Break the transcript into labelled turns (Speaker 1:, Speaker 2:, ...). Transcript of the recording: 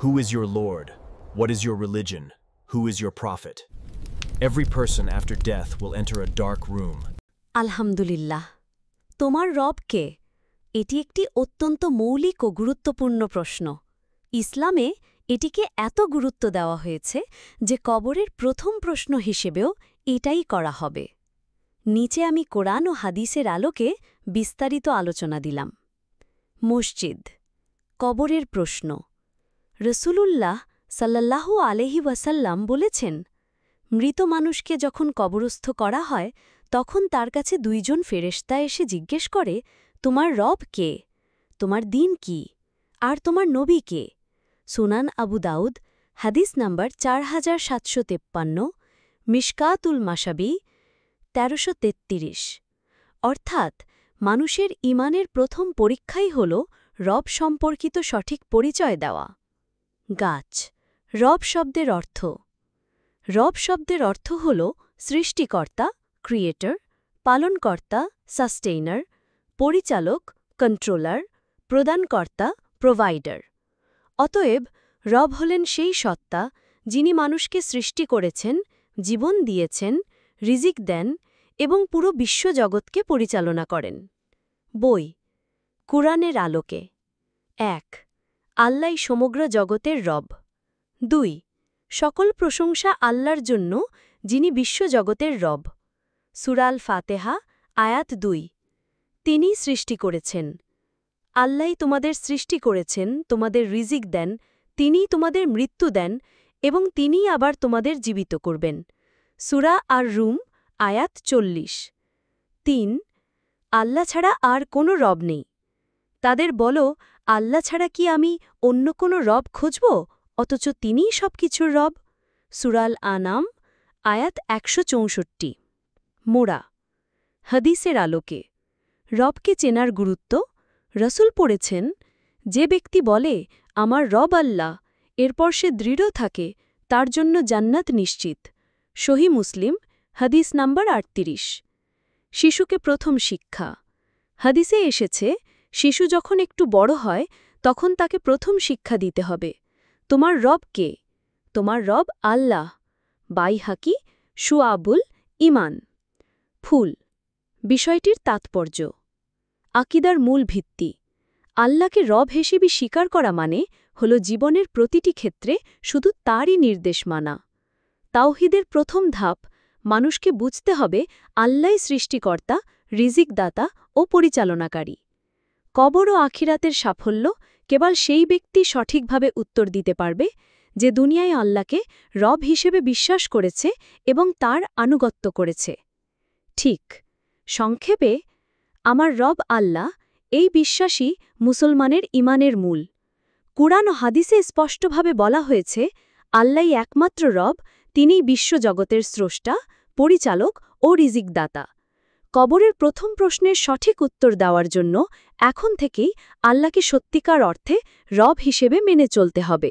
Speaker 1: Who is your Lord? What is your religion? Who is your prophet? Every person after death will enter a dark room.
Speaker 2: আলহামদুলিল্লাহ। তোমার রব কে? এটি একটি অত্যন্ত মৌলিক ও গুরুত্বপূর্ণ প্রশ্ন। ইসলামে এটিকে এত গুরুত্ব দেওয়া হয়েছে যে কবরের প্রথম প্রশ্ন হিসেবেও এটাই করা হবে। নিচে আমি কোরআন ও হাদিসের আলোকে বিস্তারিত আলোচনা দিলাম। মসজিদ, কবরের প্রশ্ন। রসূলুল্লাহ সাল্লাল্লাহু আলাইহি ওয়াসাল্লাম বলেছেন, মৃত মানুষকে যখন কবরস্থ করা হয় তখন তার কাছে দুইজন ফেরেশতা এসে জিজ্ঞেস করে, তোমার রব কে? তোমার দিন কি? আর তোমার নবী কে? সুনান আবু দাউদ, হাদিস নাম্বার 4753, মিশকাতুল মাশাবি 1333। অর্থাৎ মানুষের ঈমানের প্রথম পরীক্ষাই হল রব সম্পর্কিত সঠিক পরিচয় দেওয়া। গাছ, রব শব্দের অর্থ। রব শব্দের অর্থ হল সৃষ্টিকর্তা, ক্রিয়েটর, পালনকর্তা, সাস্টেইনার, পরিচালক, কন্ট্রোলার, প্রদানকর্তা, প্রোভাইডার। অতএব রব হলেন সেই সত্তা যিনি মানুষকে সৃষ্টি করেছেন, জীবন দিয়েছেন, রিজিক দেন এবং পুরো বিশ্বজগৎকে পরিচালনা করেন। বই, কুরআনের আলোকে। ১. আল্লাহই সমগ্র জগতের রব। ২. সকল প্রশংসা আল্লাহর জন্য যিনি বিশ্বজগতের রব। সূরা আল ফাতেহা, আয়াত ২। তিনিই সৃষ্টি করেছেন। আল্লাহই তোমাদের সৃষ্টি করেছেন, তোমাদের রিজিক দেন, তিনিই তোমাদের মৃত্যু দেন এবং তিনিই আবার তোমাদের জীবিত করবেন। সূরা আর রুম, আয়াত ৪০। ৩. আল্লাহ ছাড়া আর কোনো রব নেই। তাদের বলো, আল্লাহ ছাড়া কি আমি অন্য কোনো রব খুঁজব, অথচ তিনিই সব কিছুর রব? সূরা আল আনাম, আয়াত ১৬৪। মোরা, হাদিসের আলোকে। রবকে চেনার গুরুত্ব। রসূল পড়েছেন, যে ব্যক্তি বলে আমার রব আল্লাহ, এরপর সে দৃঢ় থাকে, তার জন্য জান্নাত নিশ্চিত। সহিহ মুসলিম, হাদিস নাম্বার ৩৮। শিশুকে প্রথম শিক্ষা। হাদিসে এসেছে, শিশু যখন একটু বড় হয় তখন তাকে প্রথম শিক্ষা দিতে হবে। তোমার রব কে? তোমার রব আল্লাহ। বাইহাকি, শুআবুল ঈমান। ফুল, বিষয়টির তাৎপর্য। আকীদার মূল ভিত্তি। আল্লাহকে রব হিসেবে স্বীকার করা মানে হল জীবনের প্রতিটি ক্ষেত্রে শুধু তারই নির্দেশ মানা। তাওহীদের প্রথম ধাপ, মানুষকে বুঝতে হবে আল্লাহই সৃষ্টিকর্তা, রিজিকদাতা ও পরিচালনাকারী। কবর ও আখিরাতের সাফল্য কেবল সেই ব্যক্তি সঠিকভাবে উত্তর দিতে পারবে যে দুনিয়ায় আল্লাহকে রব হিসেবে বিশ্বাস করেছে এবং তার আনুগত্য করেছে। ঠিক, সংক্ষেপে, আমার রব আল্লাহ, এই বিশ্বাসই মুসলমানের ঈমানের মূল। কুরআন ও হাদিসে স্পষ্টভাবে বলা হয়েছে, আল্লাহই একমাত্র রব, তিনিই বিশ্বজগতের স্রষ্টা, পরিচালক ও রিজিকদাতা। কবরের প্রথম প্রশ্নের সঠিক উত্তর দেওয়ার জন্য এখন থেকেই আল্লাহকে সত্যিকার অর্থে রব হিসেবে মেনে চলতে হবে।